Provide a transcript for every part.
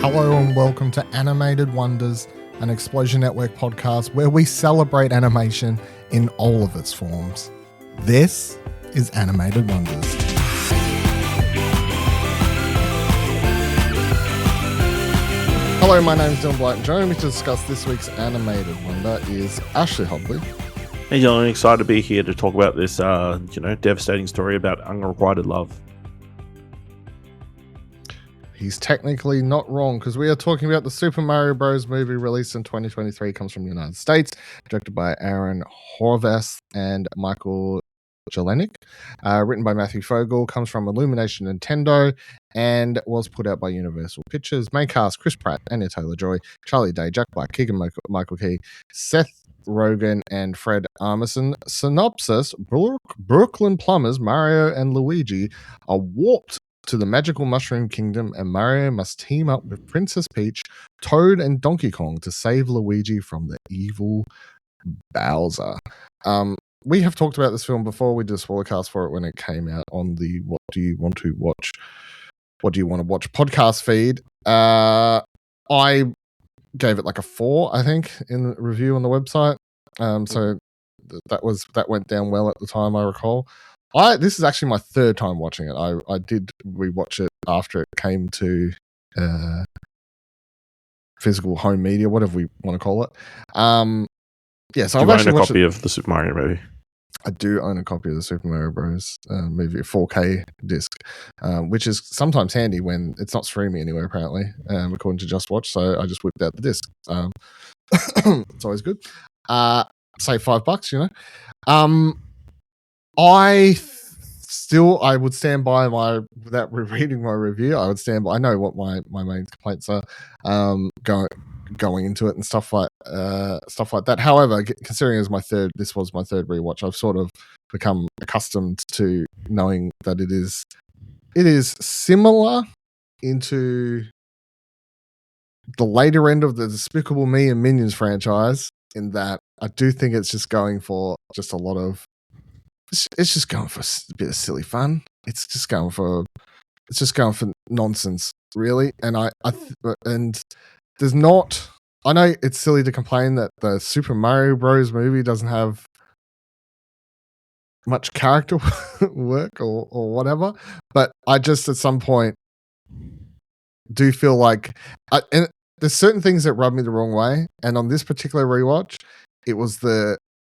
Hello and welcome to Animated Wonders, an Explosion Network podcast where we celebrate animation in all of its forms. This is Animated Wonders. Hello, my name is Dylan Blight, and joining me to discuss this week's Animated Wonder is Ashley Hobley. Hey, Jelenic, excited to be here to talk about this, devastating story about unrequited love. He's technically not wrong because we are talking about the Super Mario Bros. Movie released in 2023. Comes from the United States, directed by Aaron Horvath and Michael Jelenic. Written by Matthew Fogel, comes from Illumination Nintendo, and was put out by Universal Pictures. Main cast: Chris Pratt, Anya Taylor-Joy, Charlie Day, Jack Black, Keegan-Michael Key, Seth Rogen, and Fred Armisen. Synopsis: Brooklyn plumbers Mario and Luigi are warped to the magical Mushroom Kingdom, and Mario must team up with Princess Peach, Toad, and Donkey Kong to save Luigi from the evil Bowser. We have talked about this film before. We did a spoilercast for it when it came out on the What Do You Want to Watch podcast feed. I gave it like a 4, I think, in the review on the website. So that went down well at the time, I recall. This is actually my third time watching it. I did rewatch it after it came to physical home media, whatever we want to call it. So I've actually own a copy of the Super Mario movie. I do own a copy of the Super Mario Bros. Movie, a 4K disc, which is sometimes handy when it's not streaming anywhere, apparently, according to Just Watch. So I just whipped out the disc. It's always good. Save $5, you know. I would stand by without rereading my review. I would stand by. I know what my main complaints are, going into it and stuff like that. However, considering this was my third rewatch, I've sort of become accustomed to knowing that it is similar into the later end of the Despicable Me and Minions franchise, in that I do think it's just going for just a lot of. It's just going for a bit of silly fun. It's just going for nonsense, really. And and there's not. I know it's silly to complain that the Super Mario Bros. Movie doesn't have much character work or whatever, but I just at some point do feel like, and there's certain things that rub me the wrong way. And on this particular rewatch, it was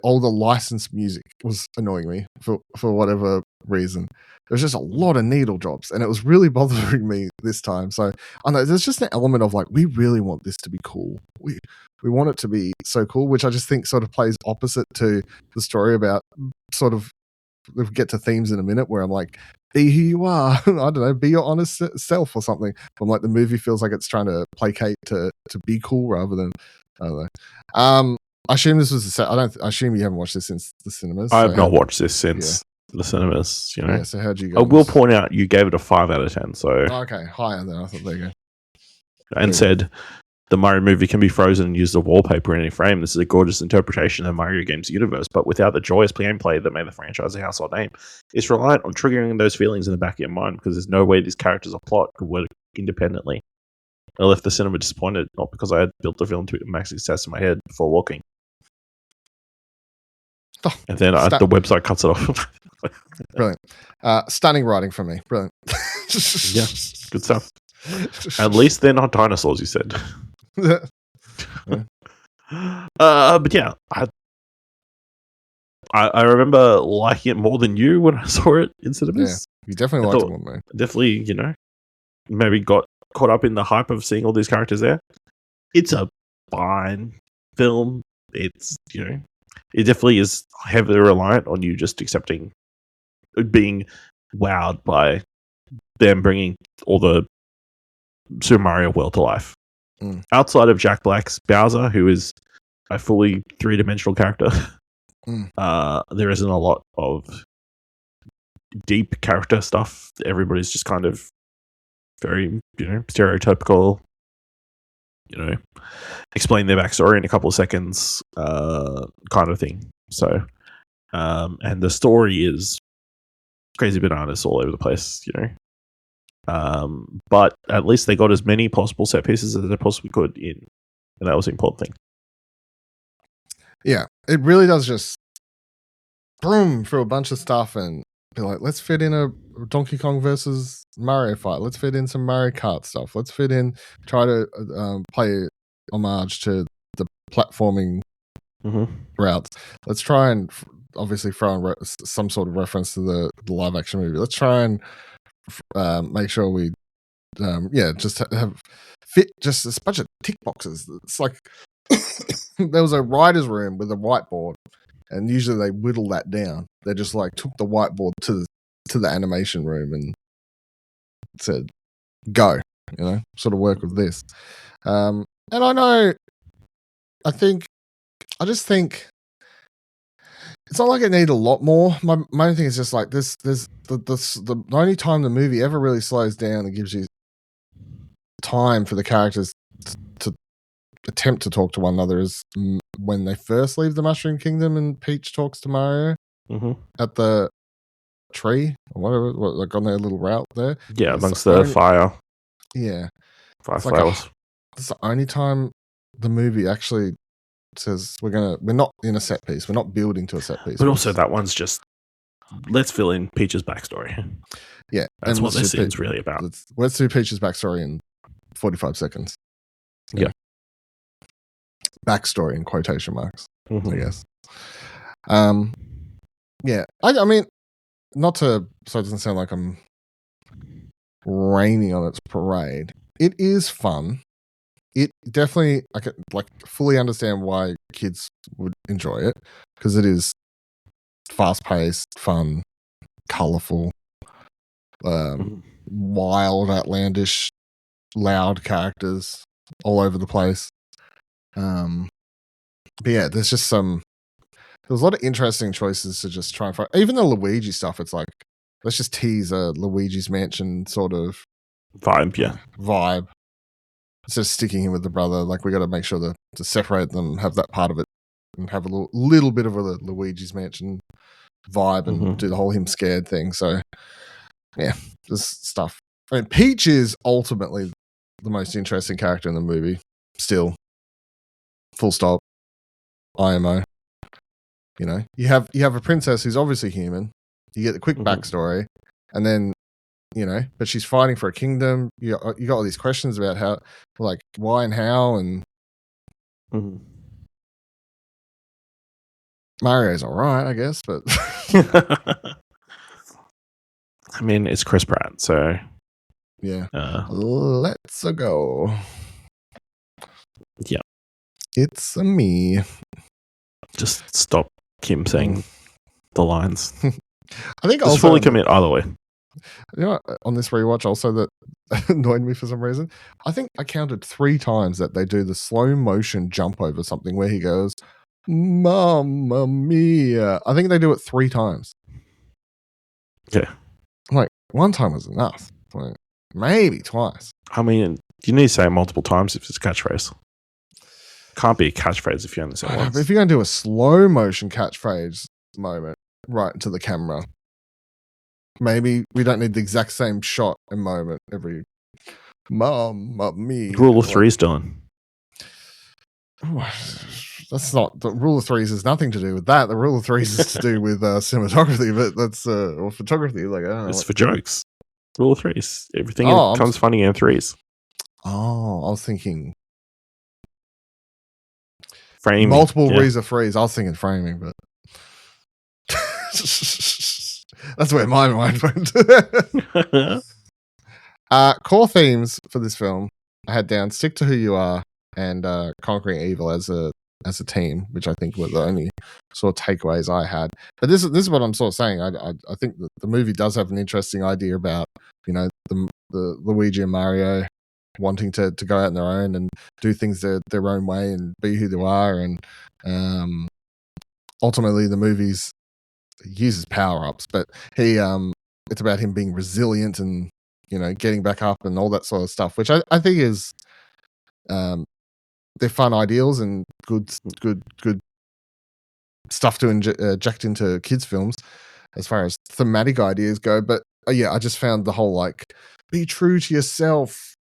all the licensed music was annoying me for whatever reason. There was just a lot of needle drops, and it was really bothering me this time. So I know there's just an element of like, we really want this to be cool. We want it to be so cool, which I just think sort of plays opposite to the story about sort of, we'll get to themes in a minute, where I'm like, be who you are. I don't know, be your honest self or something. But I'm like, the movie feels like it's trying to placate to be cool rather than, I don't know. I assume this was I assume you haven't watched this since the cinemas. I have not watched this since the cinemas, you know. Yeah, so how'd you go? I will point out you gave it a 5 out of 10, so... okay, higher than I thought. There you go. And said, the Mario movie can be frozen and used as wallpaper in any frame. This is a gorgeous interpretation of the Mario game's universe, but without the joyous gameplay that made the franchise a household name. It's reliant on triggering those feelings in the back of your mind, because there's no way these characters or plot could work independently. I left the cinema disappointed, not because I had built the film to max success in my head before walking. Oh, and then the website cuts it off. Brilliant. Stunning writing from me. Brilliant. Yeah, good stuff. At least they're not dinosaurs, you said. Yeah. But yeah, I remember liking it more than you when I saw it in cinemas. Yeah, you definitely liked it more than me. Definitely, maybe got caught up in the hype of seeing all these characters there. It's a fine film. It's, it definitely is heavily reliant on you just being wowed by them bringing all the Super Mario world to life. Outside of Jack Black's Bowser, who is a fully 3-dimensional character, there isn't a lot of deep character stuff. Everybody's just kind of very, stereotypical, explain their backstory in a couple of seconds, kind of thing. So, and the story is crazy bananas all over the place, But at least they got as many possible set pieces as they possibly could in, and that was the important thing. Yeah, it really does just boom through a bunch of stuff and be like, let's fit in a Donkey Kong versus Mario fight. Let's fit in some Mario Kart stuff. Let's fit in, try to play homage to the platforming routes. Let's try and obviously throw in some sort of reference to the live action movie. Let's try and make sure we just have fit just a bunch of tick boxes. It's like there was a writer's room with a whiteboard, and usually they whittle that down. They just like took the whiteboard to the animation room and said, go, sort of work with this. And I just think it's not like it needed a lot more. My main thing is just like this. The only time the movie ever really slows down and gives you time for the characters to attempt to talk to one another is when they first leave the Mushroom Kingdom and Peach talks to Mario at the tree or whatever, like on their little route there. Yeah, amongst the fire. Yeah, fire flowers. It's the only time the movie actually says we're not in a set piece. We're not building to a set piece. But also that one's just let's fill in Peach's backstory. Yeah, that's what this scene's really about. Let's do Peach's backstory in 45 seconds. Yeah. Backstory in quotation marks, I guess. Yeah. I mean, not to, so it doesn't sound like I'm raining on its parade. It is fun. It definitely, I can fully understand why kids would enjoy it, because it is fast-paced, fun, colourful, wild, outlandish, loud characters all over the place. But yeah, there's just there was a lot of interesting choices to just try and find. Even the Luigi stuff, it's like, let's just tease a Luigi's Mansion sort of vibe. Instead of sticking him with the brother, like we got to make sure to separate them, have that part of it, and have a little bit of a Luigi's Mansion vibe and do the whole him scared thing. So yeah, this stuff. I mean, Peach is ultimately the most interesting character in the movie. Still, full stop. IMO. You have a princess who's obviously human. You get the quick backstory, and then but she's fighting for a kingdom. You got all these questions about how, like, why and how, and Mario's all right, I guess, but I mean, it's Chris Pratt, so yeah. Let's go. Yeah, it's a me. Just stop Kim saying the lines. I think just also fully commit either way. On this rewatch also that annoyed me for some reason. I think I counted 3 times that they do the slow motion jump over something where he goes, Mamma mia. I think they do it 3 times. Yeah. I'm like, 1 time was enough. Like, maybe twice. I mean, you need to say it multiple times if it's a catchphrase. Can't be a catchphrase if you only say it once. But if you're going to do a slow motion catchphrase moment right into the camera, maybe we don't need the exact same shot and moment every Mamma mia. Rule of threes done. That's not the rule of threes has nothing to do with that. The rule of threes is to do with cinematography, but that's or photography. Like, I don't know. It's for jokes. Rule of threes. Everything comes funny in threes. Oh, I was thinking framing. Multiple reasons of threes. I was thinking framing, but that's where my mind went. Core themes for this film I had down: stick to who you are and conquering evil as a team, which I think were the only sort of takeaways I had. But this is what I'm sort of saying. I think that the movie does have an interesting idea about the Luigi and Mario wanting to go out on their own and do things their own way and be who they are, and ultimately the movie's uses power-ups, but he it's about him being resilient and getting back up and all that sort of stuff, which I think is they're fun ideals and good stuff to inject into kids films as far as thematic ideas go. But yeah, I just found the whole like Be true to yourself.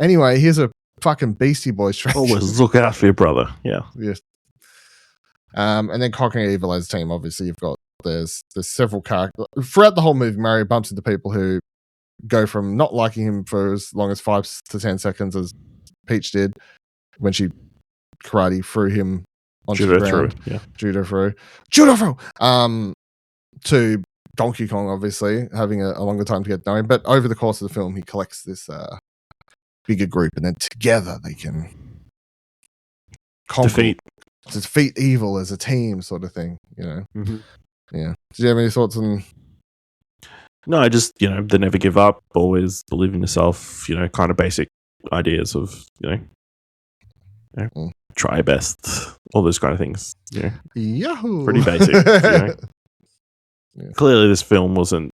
Anyway, here's a fucking Beastie Boys track. Always look out for your brother. Yeah. Yes. And then Conquering Evil as a team, obviously you've got there's several characters. Throughout the whole movie, Mario bumps into people who go from not liking him for as long as 5 to 10 seconds as Peach did when she karate threw him onto the ground. Judo through. To Donkey Kong, obviously, having a longer time to get knowing. But over the course of the film, he collects this bigger group, and then together they can defeat evil as a team, sort of thing, you know. Mm-hmm. Yeah. Do you have any thoughts on? No, I just, you know, they never give up, always believe in yourself, you know, kind of basic ideas of, you know, try your best, all those kind of things. Yeah. Yahoo! Pretty basic. You know? Yeah. Clearly, this film wasn't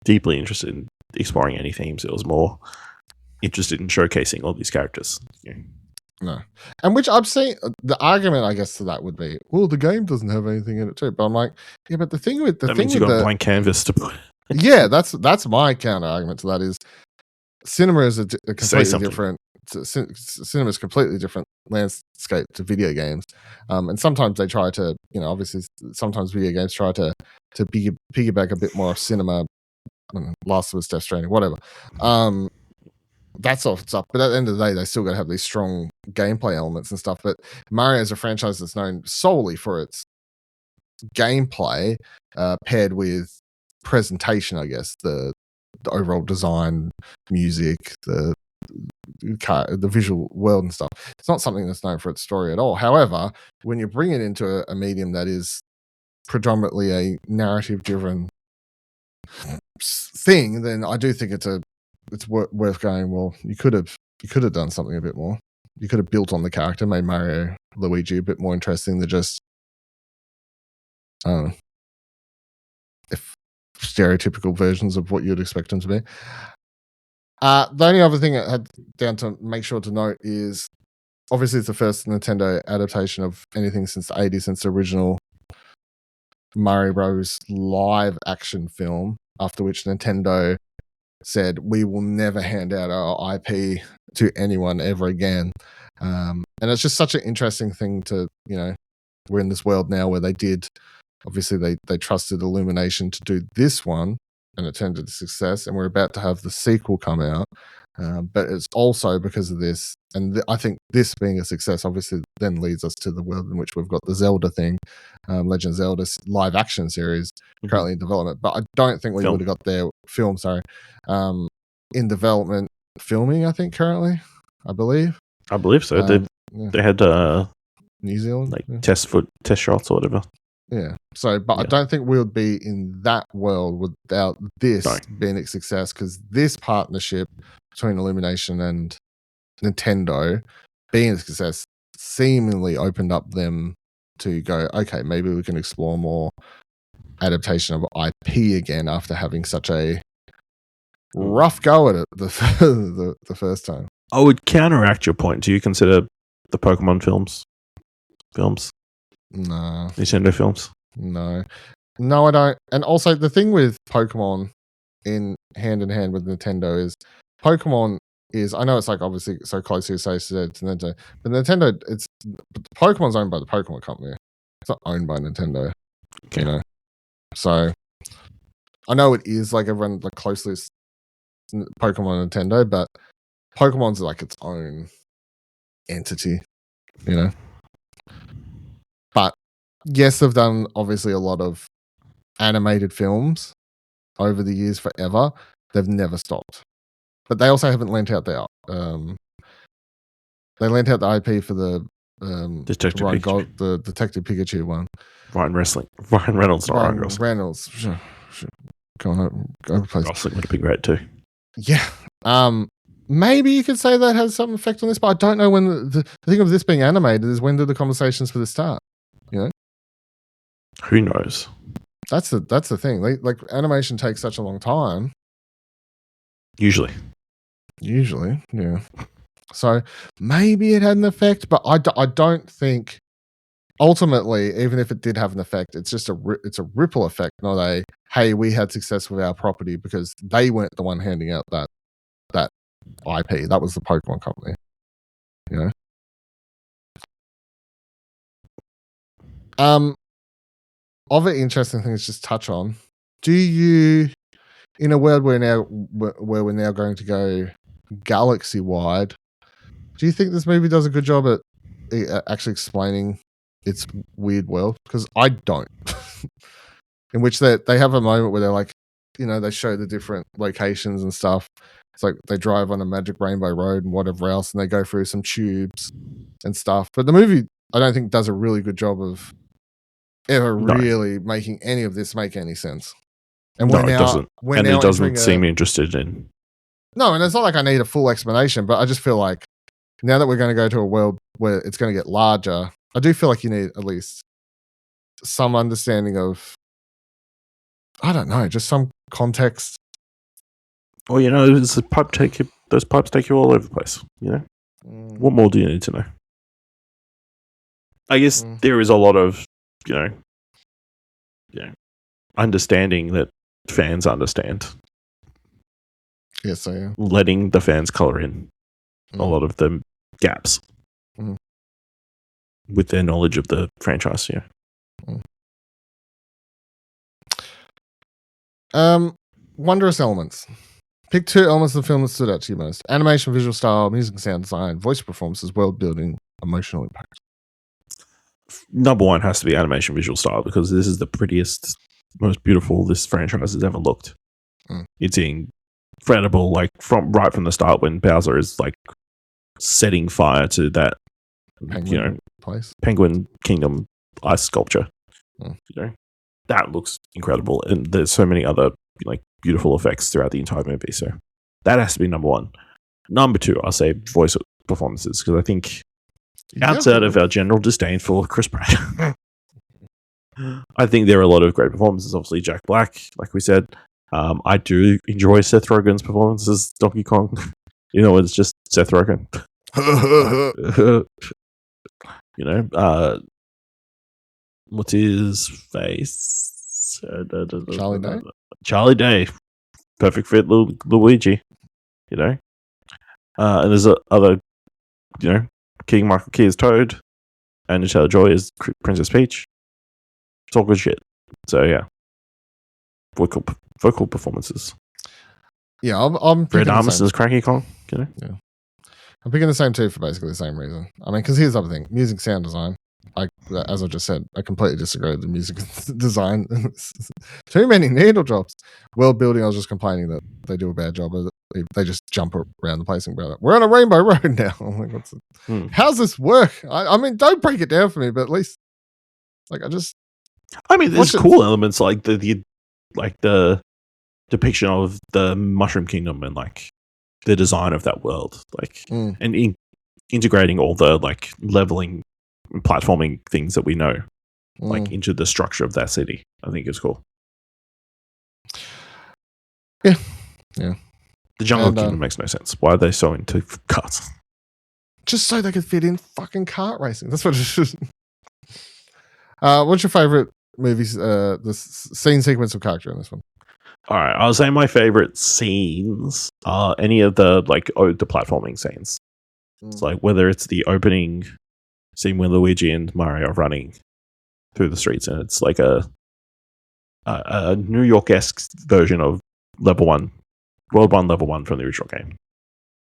deeply interested in exploring any themes. It was more interested in showcasing all these characters. Yeah. No. And which I've seen, the argument, I guess, to that would be, well, the game doesn't have anything in it too. But I'm like, yeah, but the thing with that means you got a blank canvas to put. Yeah, that's my counter argument to that is cinema is a completely different. Cinema is a completely different landscape to video games, and sometimes they try to, you know, obviously, sometimes video games try to piggyback a bit more of cinema. Last of Us, Death Stranding, whatever. That sort of stuff. But at the end of the day, they still got to have these strong gameplay elements and stuff. But Mario is a franchise that's known solely for its gameplay, paired with presentation, I guess, the overall design, music, the visual world and stuff. It's not something that's known for its story at all. However, when you bring it into a medium that is predominantly a narrative-driven thing, then I do think it's worth going, well, you could have done something a bit more. You could have built on the character, made Mario Luigi a bit more interesting than just stereotypical versions of what you'd expect them to be. The only other thing I had down to make sure to note is obviously it's the first Nintendo adaptation of anything since the 80s, since the original Mario Bros. Live action film, after which Nintendo said, we will never hand out our IP to anyone ever again. And it's just such an interesting thing to, you know, we're in this world now where obviously they trusted Illumination to do this one, and it turned into success, and we're about to have the sequel come out. But it's also because of this, and I think this being a success obviously then leads us to the world in which we've got the Zelda thing, Legend of Zelda live action series currently in development. But I don't think we would have got their film, in development, filming, I think, currently, I believe so. They had New Zealand, like test shots or whatever. Yeah. So, but I don't think we'll be in that world without this being a success, because this partnership between Illumination and Nintendo being a success seemingly opened up them to go, okay, maybe we can explore more adaptation of IP again after having such a rough go at it the first time. I would counteract your point. Do you consider the Pokemon films? No. Nintendo films? No, I don't. And also, the thing with Pokemon in hand with Nintendo is Pokemon is, I know it's like obviously so closely associated to Nintendo, but Nintendo, Pokemon's owned by the Pokemon company. It's not owned by Nintendo. Okay. You know? So I know it is like everyone like closely Pokemon and Nintendo, but Pokemon's like its own entity, you know. But yes, they've done obviously a lot of animated films over the years forever. They've never stopped. But they also haven't lent out their they lent out the IP for the Detective Pikachu one. Ryan Reynolds, not Ryan Gosling. Reynolds. Go over place. Gosling would have been great too. Yeah. Maybe you could say that has some effect on this, but I don't know when the thing of this being animated is, when did the conversations for this start? You know? Who knows? That's the thing. Like animation takes such a long time. Usually, yeah. So maybe it had an effect, but I don't think. Ultimately, even if it did have an effect, it's just a ripple effect, not a hey, we had success with our property because they weren't the one handing out that IP. That was the Pokemon company. You know. Other interesting things just touch on. Do you, in a world where we're now going to go galaxy wide, do you think this movie does a good job at actually explaining its weird world? Because I don't. In which they have a moment where they're like, they show the different locations and stuff. It's like they drive on a magic rainbow road and whatever else, and they go through some tubes and stuff. But the movie, I don't think, does a really good job of ever really making any of this make any sense. And it doesn't. And it doesn't seem interested in. No, and it's not like I need a full explanation, but I just feel like now that we're going to go to a world where it's going to get larger, I do feel like you need at least some understanding of, I don't know, just some context. Well, those pipes take you all over the place. What more do you need to know? I guess there is a lot of, understanding that fans understand. Yes, I am. Letting the fans color in a lot of the gaps with their knowledge of the franchise. Wondrous elements. Pick 2 elements of the film that stood out to you most: animation, visual style, music and sound design, voice performances, world building, emotional impact. Number 1 has to be animation, visual style, because this is the prettiest, most beautiful this franchise has ever looked. It's incredible, like from the start when Bowser is like setting fire to that Penguin Kingdom ice sculpture. That looks incredible, and there's so many other like beautiful effects throughout the entire movie. So that has to be number 1. Number 2, I'll say voice performances, because I think outside of our general disdain for Chris Pratt, I think there are a lot of great performances. Obviously, Jack Black, like we said. I do enjoy Seth Rogen's performance as Donkey Kong. It's just Seth Rogen. What's his face? Charlie Day. Charlie Day, perfect fit, Luigi. And there's other, Keegan-Michael Key as Toad, and Taylor-Joy as Princess Peach. It's all good shit. So yeah, vocal performances. Yeah, I'm Fred Armisen as Cranky Kong. Yeah, I'm picking the same 2 for basically the same reason. I mean, because here's the other thing: music, sound design. As I just said, I completely disagree with the music design. Too many needle drops. World building, I was just complaining that they do a bad job of it. They just jump around the place and go, we're on a rainbow road now. I'm like, how's this work? I mean, don't break it down for me, but at least, there's cool elements like the depiction of the Mushroom Kingdom and like the design of that world, and integrating all the like leveling, platforming things that we know, into the structure of that city. I think is cool. Yeah. The Jungle Kingdom makes no sense. Why are they so into carts? Just so they could fit in fucking kart racing. That's what it is. What's your favorite movies? The scene, sequence, or character in this one? All right, I'll say my favorite scenes are any of the the platforming scenes. It's like whether it's the opening scene where Luigi and Mario are running through the streets, and it's like a New York-esque version of World 1 Level 1 from the original game.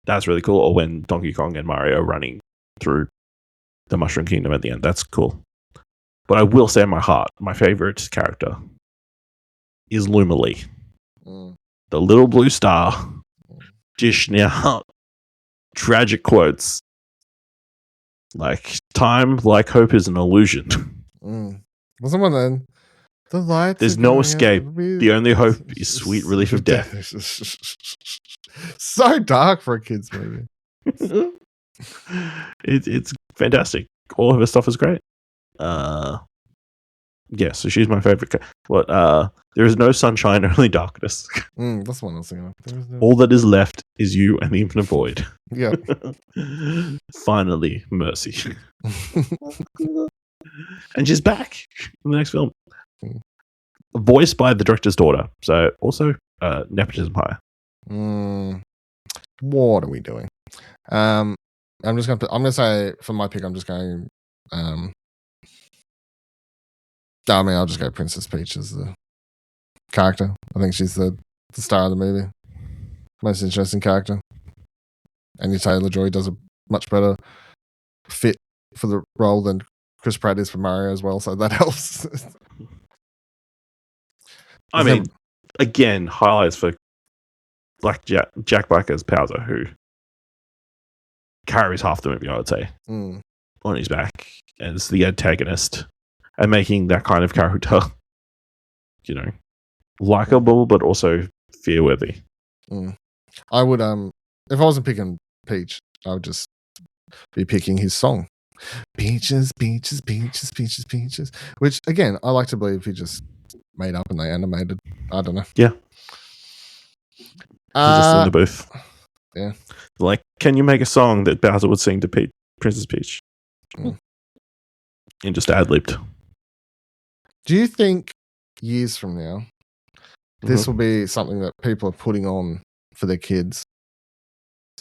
That's really cool. Or when Donkey Kong and Mario are running through the Mushroom Kingdom at the end. That's cool. But I will say in my heart, my favorite character is Lumily. The little blue star dishing out tragic quotes like time, like hope is an illusion. Well, someone then the lights. There's no escape. The only hope is sweet relief of death. So dark for a kids movie. It's fantastic. All of her stuff is great. Yeah, so she's my favorite. There is no sunshine, only darkness. That's one I was thinking of. All that is left is you and the infinite void. Yeah. Finally, mercy. And she's back in the next film. voiced by the director's daughter. So also nepotism hire. What are we doing? I'm gonna say for my pick, I'm just going. I'll just go Princess Peach as the character. I think she's the star of the movie. Most interesting character. Anya Taylor-Joy does a much better fit for the role than Chris Pratt is for Mario as well, so that helps. I mean, again, highlights for Jack Black as Bowser, who carries half the movie, I would say, on his back as the antagonist, and making that kind of character, likable but also fear-worthy. I would, if I wasn't picking Peach, I would just be picking his song. Peaches, peaches, peaches, peaches, peaches. Which, again, I like to believe he just made up and they animated. I don't know. Yeah. Just in the booth. Yeah. Like, can you make a song that Bowser would sing to Princess Peach? And just ad-libbed. Do you think years from now, this will be something that people are putting on for their kids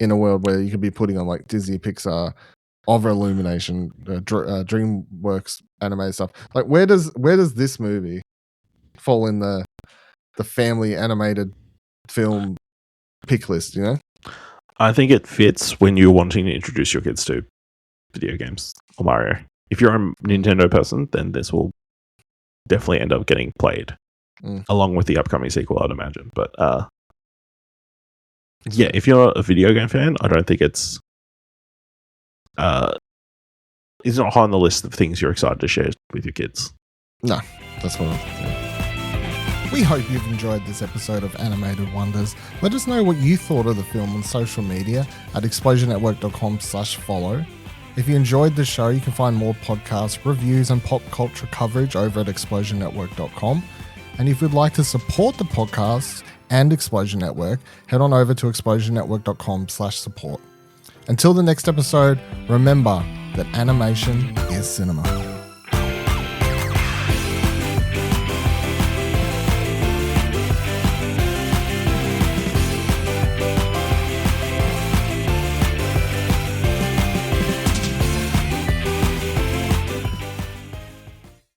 in a world where you could be putting on like Disney, Pixar, of Illumination, DreamWorks animated stuff? Like, where does this movie fall in the family animated film pick list? I think it fits when you're wanting to introduce your kids to video games or Mario. If you're a Nintendo person, then this will definitely end up getting played along with the upcoming sequel, I'd imagine. But if you're a video game fan, I don't think it's not high on the list of things you're excited to share with your kids. No, that's what I'm thinking. We hope you've enjoyed this episode of Animated Wonders. Let us know what you thought of the film on social media at explosionnetwork.com/follow. If you enjoyed the show, you can find more podcasts, reviews, and pop culture coverage over at explosionnetwork.com. And if you'd like to support the podcast and Explosion Network, head on over to explosionnetwork.com/support. Until the next episode, remember that animation is cinema.